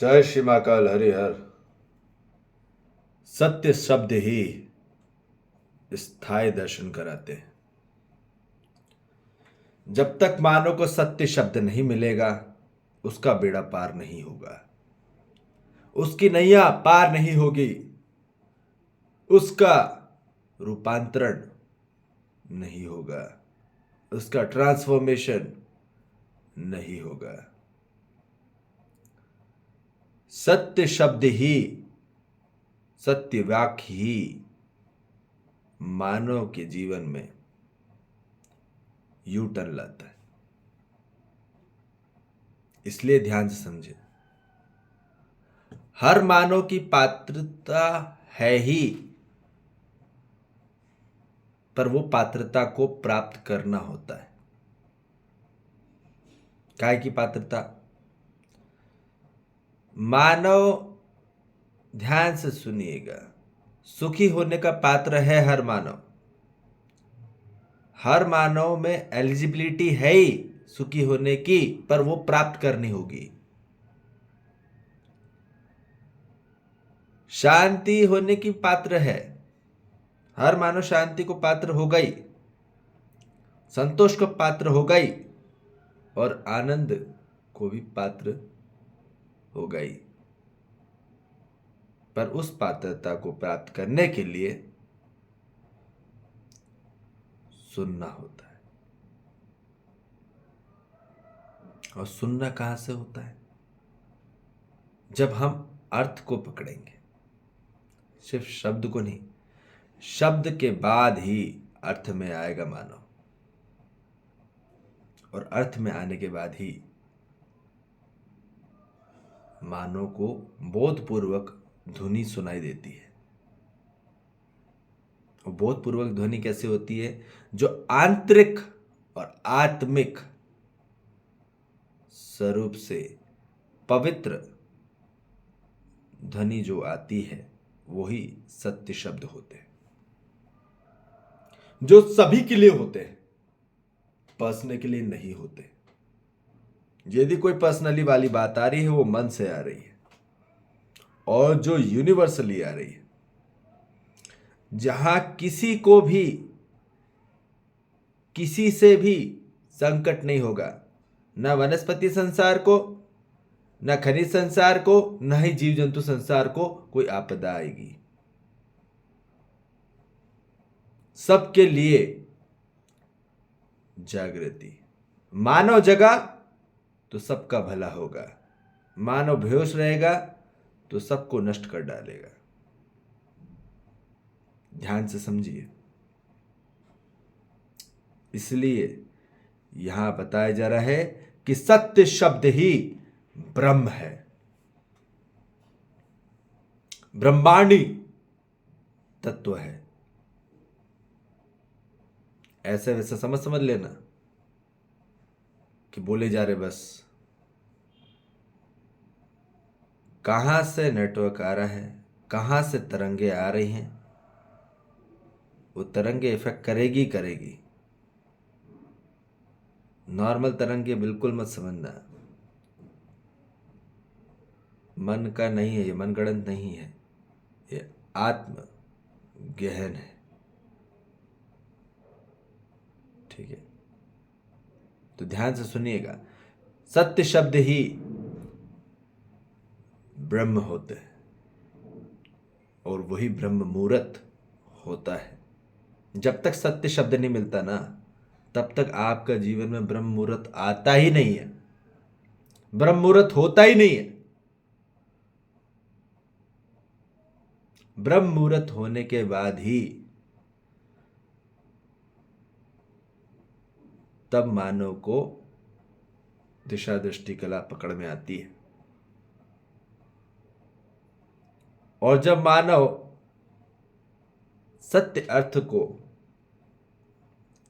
जय श्री महाकाल हरिहर। सत्य शब्द ही स्थायी दर्शन कराते हैं। जब तक मानव को सत्य शब्द नहीं मिलेगा, उसका बेड़ा पार नहीं होगा, उसकी नैया पार नहीं होगी, उसका रूपांतरण नहीं होगा, उसका ट्रांसफॉर्मेशन नहीं होगा। सत्य शब्द ही, सत्य वाक्य ही मानव के जीवन में यू टर्न लाता है। इसलिए ध्यान से समझे, हर मानव की पात्रता है ही, पर वो पात्रता को प्राप्त करना होता है। काय की पात्रता? मानव, ध्यान से सुनिएगा, सुखी होने का पात्र है हर मानव। हर मानव में एलिजिबिलिटी है ही सुखी होने की, पर वो प्राप्त करनी होगी। शांति होने की पात्र है हर मानव, शांति को पात्र हो गई, संतोष को पात्र हो गई, और आनंद को भी पात्र हो गई। पर उस पात्रता को प्राप्त करने के लिए सुनना होता है। और सुनना कहां से होता है? जब हम अर्थ को पकड़ेंगे, सिर्फ शब्द को नहीं, शब्द के बाद ही अर्थ में आएगा मानव, और अर्थ में आने के बाद ही मानव को बोधपूर्वक ध्वनि सुनाई देती है। और बोधपूर्वक ध्वनि कैसे होती है? जो आंतरिक और आत्मिक स्वरूप से पवित्र ध्वनि जो आती है, वही सत्य शब्द होते हैं, जो सभी के लिए होते हैं, पर्सनल के लिए नहीं होते। यदि कोई पर्सनली वाली बात आ रही है, वो मन से आ रही है, और जो यूनिवर्सली आ रही है, जहां किसी को भी किसी से भी संकट नहीं होगा, न वनस्पति संसार को, न खनिज संसार को, न ही जीव जंतु संसार को कोई आपदा आएगी। सबके लिए जागृति। मानव जगा तो सबका भला होगा, मानव बेहोश रहेगा तो सबको नष्ट कर डालेगा। ध्यान से समझिए। इसलिए यहां बताया जा रहा है कि सत्य शब्द ही ब्रह्म है, ब्रह्मांडी तत्व है। ऐसे वैसे समझ लेना कि बोले जा रहे बस। कहां से नेटवर्क आ रहा है, कहां से तरंगे आ रही हैं, वो तरंगे इफेक्ट करेगी। नॉर्मल तरंगे बिल्कुल मत समझना, मन का नहीं है ये, मनगढ़ंत नहीं है, ये आत्म गहन है। ठीक है, तो ध्यान से सुनिएगा। सत्य शब्द ही ब्रह्म होते हैं, और वही ब्रह्म मुहूर्त होता है। जब तक सत्य शब्द नहीं मिलता ना, तब तक आपका जीवन में ब्रह्म मुहूर्त आता ही नहीं है, ब्रह्म मुहूर्त होता ही नहीं है। ब्रह्म मुहूर्त होने के बाद ही तब मानव को दिशा दृष्टि कला पकड़ में आती है। और जब मानव सत्य अर्थ को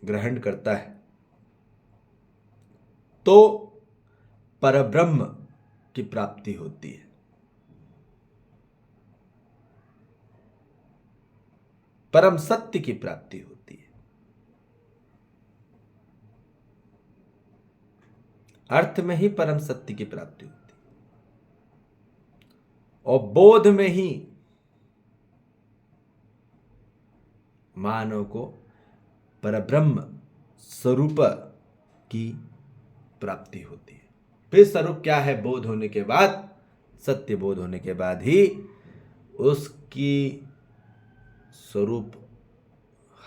ग्रहण करता है, तो परब्रह्म की प्राप्ति होती है। परम सत्य की प्राप्ति होती है। अर्थ में ही परम सत्य की प्राप्ति होती है। और बोध में ही मानव को परब्रह्म स्वरूप की प्राप्ति होती है। फिर स्वरूप क्या है? बोध होने के बाद, सत्य बोध होने के बाद ही उसकी स्वरूप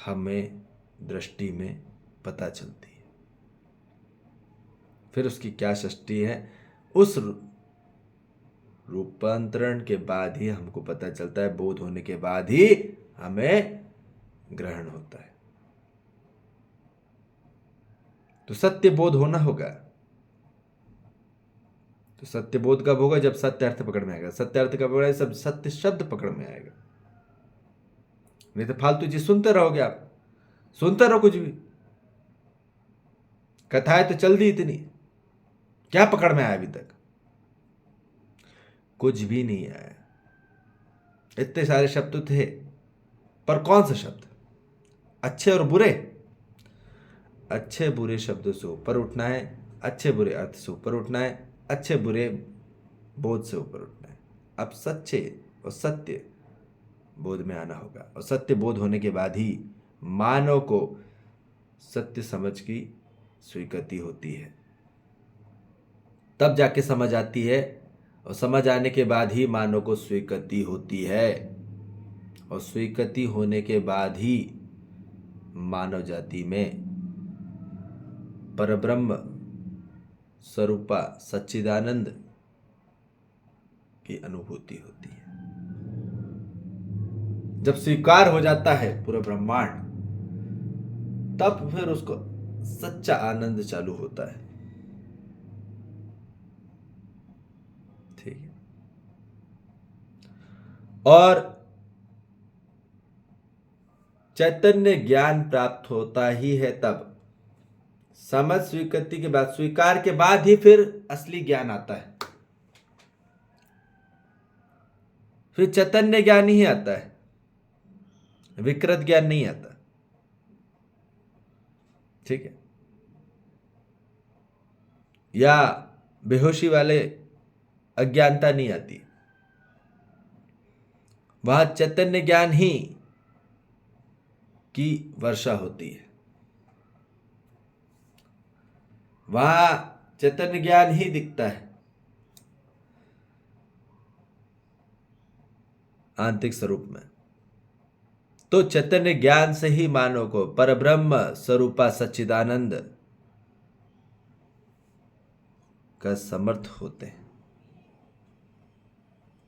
हमें दृष्टि में पता चलती है। फिर उसकी क्या सृष्टि है, उस रूपांतरण के बाद ही हमको पता चलता है। बोध होने के बाद ही हमें ग्रहण होता है। तो सत्य बोध होना होगा। तो सत्य बोध कब होगा? जब सत्य अर्थ पकड़ में आएगा। सत्य अर्थ कब पकड़, सब सत्य शब्द पकड़ में आएगा। नहीं तो फालतू चीज सुनते रहोगे आप, सुनते रहो कुछ भी। कथाएं तो चल दी इतनी, क्या पकड़ में आया? अभी तक कुछ भी नहीं आया। इतने सारे शब्द थे, पर कौन सा शब्द? अच्छे और बुरे। अच्छे बुरे शब्दों से ऊपर उठना है, अच्छे बुरे अर्थ से ऊपर उठना है, अच्छे बुरे बोध से ऊपर उठना है। अब सच्चे और सत्य बोध में आना होगा, और सत्य बोध होने के बाद ही मानव को सत्य समझ की स्वीकृति होती है। तब जाके समझ आती है, और समझ आने के बाद ही मानव को स्वीकृति होती है, और स्वीकृति होने के बाद ही मानव जाति में परब्रह्म स्वरूपा सच्चिदानंद की अनुभूति होती है। जब स्वीकार हो जाता है पूरा ब्रह्मांड, तब फिर उसको सच्चा आनंद चालू होता है। ठीक है। और चैतन्य ज्ञान प्राप्त होता ही है तब। समझ स्वीकृति के बाद, स्वीकार के बाद ही फिर असली ज्ञान आता है। फिर चैतन्य ज्ञान ही आता है, विकृत ज्ञान नहीं आता। ठीक है। या बेहोशी वाले अज्ञानता नहीं आती। वहां चैतन्य ज्ञान ही की वर्षा होती है। वहां चैतन्य ज्ञान ही दिखता है आंतरिक स्वरूप में। तो चैतन्य ज्ञान से ही मानव को परब्रह्म स्वरूपा सच्चिदानंद का समर्थ होते हैं।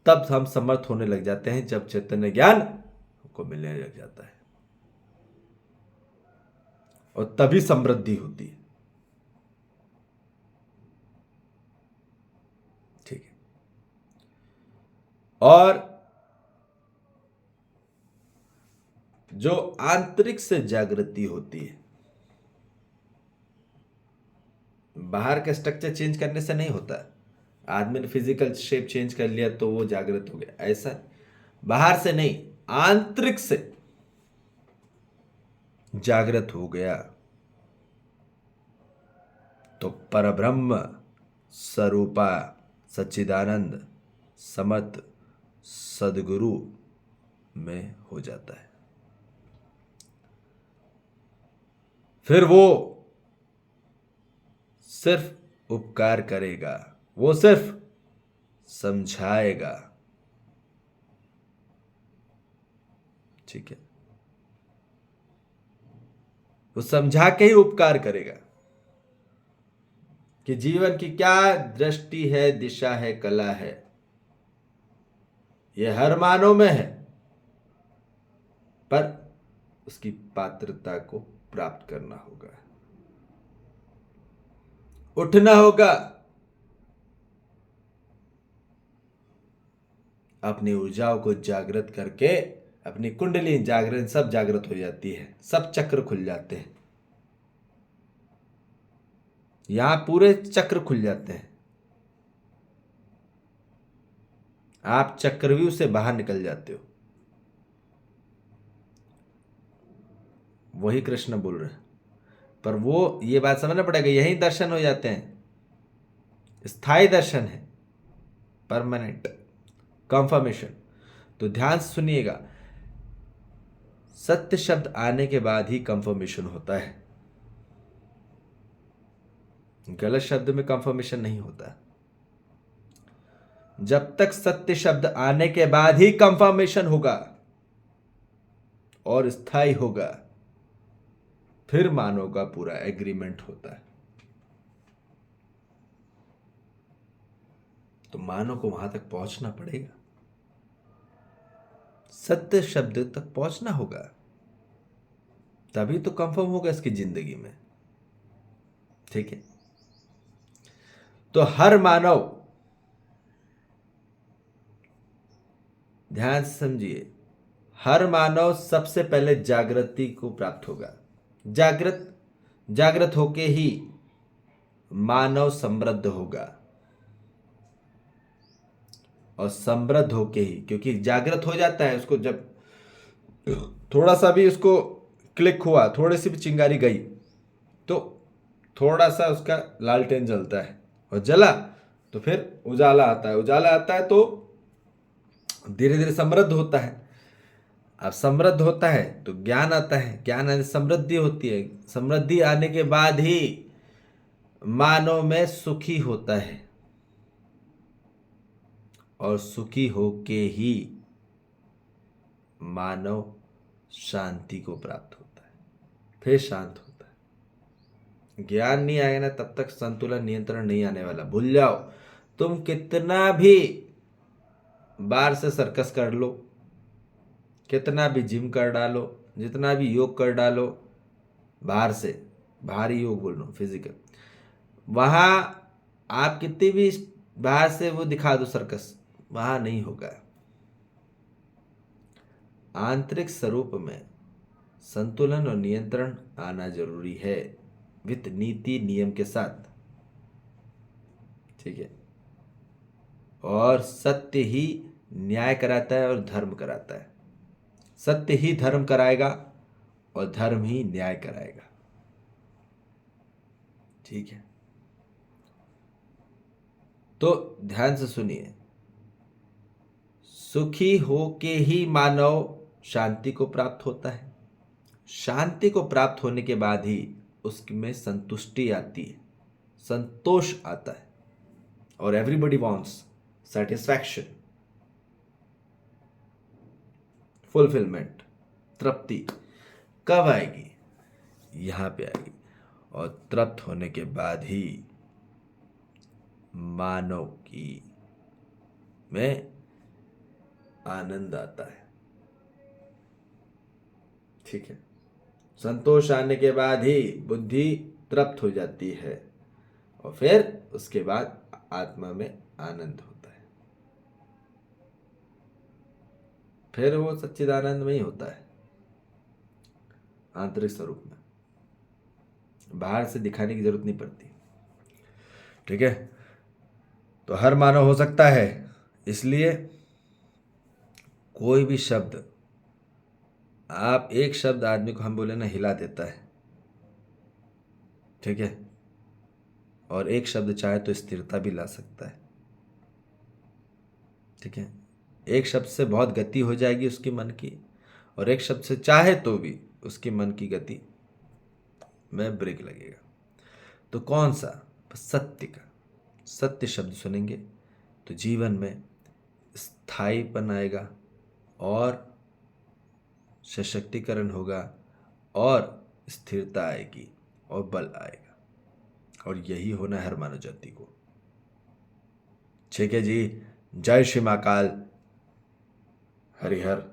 तब हम समर्थ होने लग जाते हैं, जब चैतन्य ज्ञान को मिलने लग जाता है, और तभी समृद्धि होती है। ठीक है। और जो आंतरिक से जागृति होती है, बाहर का स्ट्रक्चर चेंज करने से नहीं होता। आदमी ने फिजिकल शेप चेंज कर लिया तो वो जागृत हो गया, ऐसा बाहर से नहीं, आंतरिक से जागृत हो गया तो परब्रह्म स्वरूपा सच्चिदानंद समर्थ सदगुरु में हो जाता है। फिर वो सिर्फ उपकार करेगा, वो सिर्फ समझाएगा। ठीक है। वो समझा के ही उपकार करेगा कि जीवन की क्या दृष्टि है, दिशा है, कला है, यह हर मानव में है, पर उसकी पात्रता को प्राप्त करना होगा, उठना होगा, अपनी ऊर्जाओं को जागृत करके अपनी कुंडली जागरण, सब जागृत हो जाती है, सब चक्र खुल जाते हैं। यहां पूरे चक्र खुल जाते हैं। आप चक्रव्यूह से बाहर निकल जाते हो। वही कृष्ण बोल रहे हैं। पर वो ये बात समझना पड़ेगा, यही दर्शन हो जाते हैं, स्थायी दर्शन है, परमानेंट। कंफर्मेशन। तो ध्यान से सुनिएगा, सत्य शब्द आने के बाद ही कंफर्मेशन होता है, गलत शब्द में कंफर्मेशन नहीं होता। जब तक सत्य शब्द आने के बाद ही कंफर्मेशन होगा और स्थायी होगा, फिर मानव का पूरा एग्रीमेंट होता है। तो मानव को वहां तक पहुंचना पड़ेगा, सत्य शब्द तक पहुंचना होगा, तभी तो कंफर्म होगा इसकी जिंदगी में। ठीक है, तो हर मानव, ध्यान से समझिए, हर मानव सबसे पहले जागृति को प्राप्त होगा। जागृत होके ही मानव समृद्ध होगा, और समृद्ध होके ही, क्योंकि जागृत हो जाता है उसको, जब थोड़ा सा भी उसको क्लिक हुआ, थोड़ी सी भी चिंगारी गई, तो थोड़ा सा उसका लालटेन जलता है, और जला तो फिर उजाला आता है, उजाला आता है तो धीरे धीरे समृद्ध होता है। अब समृद्ध होता है तो ज्ञान आता है, ज्ञान आने समृद्धि होती है, समृद्धि आने के बाद ही मानव में सुखी होता है, और सुखी होके ही मानव शांति को प्राप्त होता है, फिर शांत होता है। ज्ञान नहीं आएगा ना, तब तक संतुलन नियंत्रण नहीं आने वाला। भूल जाओ, तुम कितना भी बाहर से सर्कस कर लो, कितना भी जिम कर डालो, जितना भी योग कर डालो, बाहर से, बाहरी योग बोल रहा हूँ, फिजिकल, वहाँ आप कितनी भी बाहर से वो दिखा दो सर्कस, वहाँ नहीं होगा। आंतरिक स्वरूप में संतुलन और नियंत्रण आना जरूरी है, वित्त नीति नियम के साथ। ठीक है, और सत्य ही न्याय कराता है और धर्म कराता है। सत्य ही धर्म कराएगा और धर्म ही न्याय कराएगा। ठीक है, तो ध्यान से सुनिए, सुखी होके ही मानव शांति को प्राप्त होता है। शांति को प्राप्त होने के बाद ही उसमें संतुष्टि आती है, संतोष आता है, और एवरीबडी वांट्स सेटिस्फैक्शन, फुलफिलमेंट, तृप्ति। कब आएगी? यहां पे आएगी, और तृप्त होने के बाद ही मानव की में आनंद आता है। ठीक है, संतोष आने के बाद ही बुद्धि तृप्त हो जाती है, और फिर उसके बाद आत्मा में आनंद होता है, फिर वो सच्चिदानंद में ही होता है, आंतरिक स्वरूप में, बाहर से दिखाने की जरूरत नहीं पड़ती। ठीक है, तो हर मानव हो सकता है, इसलिए कोई भी शब्द, आप एक शब्द आदमी को हम बोले ना हिला देता है। ठीक है, और एक शब्द चाहे तो स्थिरता भी ला सकता है। ठीक है, एक शब्द से बहुत गति हो जाएगी उसकी मन की, और एक शब्द से चाहे तो भी उसकी मन की गति में ब्रेक लगेगा। तो कौन सा? सत्य का। सत्य शब्द सुनेंगे तो जीवन में स्थायीपन आएगा, और सशक्तिकरण होगा, और स्थिरता आएगी, और बल आएगा, और यही होना है हर मानव जाति को। ठीक है जी, जय श्री महाकाल, हरिहर।